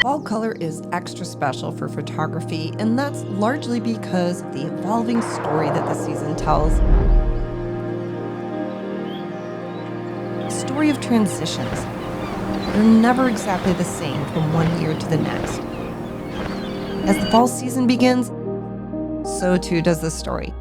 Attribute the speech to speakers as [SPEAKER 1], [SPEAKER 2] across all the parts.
[SPEAKER 1] Fall color is extra special for photography, and that's largely because of the evolving story that the season tells. A story of transitions. They're never exactly the same from one year to the next. As the fall season begins, so too does the story.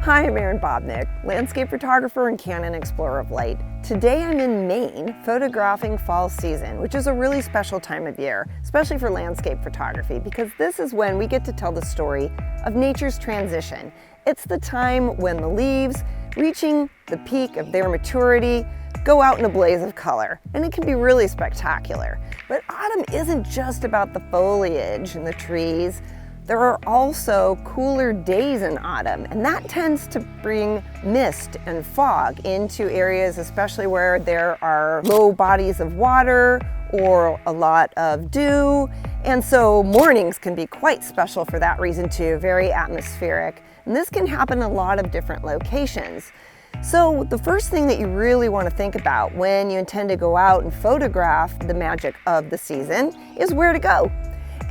[SPEAKER 2] Hi, I'm Erin Babnik, landscape photographer and Canon Explorer of Light. Today I'm in Maine photographing fall season, which is a really special time of year, especially for landscape photography, because this is when we get to tell the story of nature's transition. It's the time when the leaves, reaching the peak of their maturity, go out in a blaze of color, and it can be really spectacular. But autumn isn't just about the foliage and the trees. There are also cooler days in autumn, and that tends to bring mist and fog into areas, especially where there are low bodies of water or a lot of dew. And so mornings can be quite special for that reason too, very atmospheric. And this can happen in a lot of different locations. So the first thing that you really want to think about when you intend to go out and photograph the magic of the season is where to go.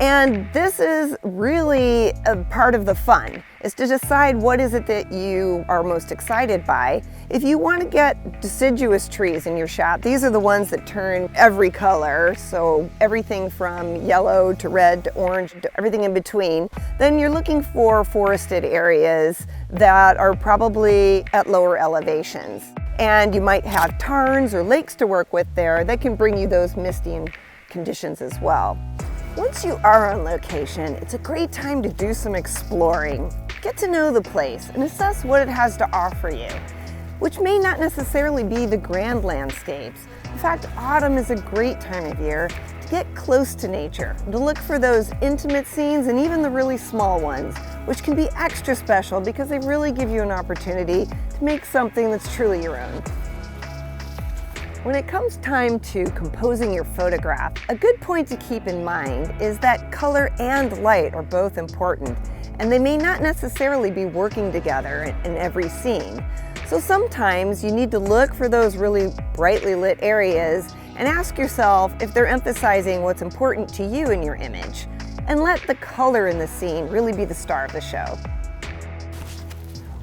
[SPEAKER 2] And this is really a part of the fun, is to decide what is it that you are most excited by. If you want to get deciduous trees in your shot, these are the ones that turn every color, so everything from yellow to red to orange to everything in between, then you're looking for forested areas that are probably at lower elevations. And you might have tarns or lakes to work with there that can bring you those misty conditions as well. Once you are on location, it's a great time to do some exploring. Get to know the place and assess what it has to offer you, which may not necessarily be the grand landscapes. In fact, autumn is a great time of year to get close to nature, to look for those intimate scenes and even the really small ones, which can be extra special because they really give you an opportunity to make something that's truly your own. When it comes time to composing your photograph, a good point to keep in mind is that color and light are both important, and they may not necessarily be working together in every scene. So sometimes you need to look for those really brightly lit areas and ask yourself if they're emphasizing what's important to you in your image, and let the color in the scene really be the star of the show.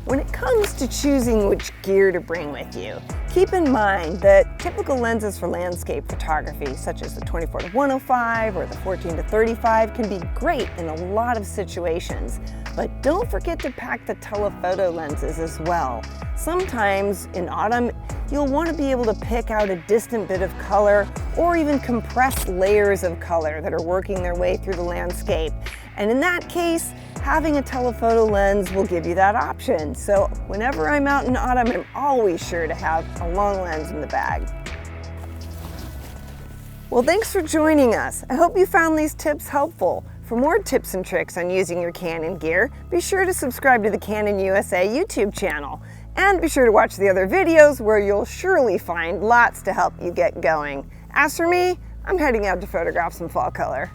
[SPEAKER 2] When it comes to choosing which gear to bring with you, keep in mind that typical lenses for landscape photography, such as the 24-105 or the 14-35, can be great in a lot of situations. But don't forget to pack the telephoto lenses as well. Sometimes in autumn, you'll want to be able to pick out a distant bit of color or even compress layers of color that are working their way through the landscape. And in that case, having a telephoto lens will give you that option. So whenever I'm out in autumn, I'm always sure to have a long lens in the bag. Well, thanks for joining us. I hope you found these tips helpful. For more tips and tricks on using your Canon gear, be sure to subscribe to the Canon USA YouTube channel. And be sure to watch the other videos where you'll surely find lots to help you get going. As for me, I'm heading out to photograph some fall color.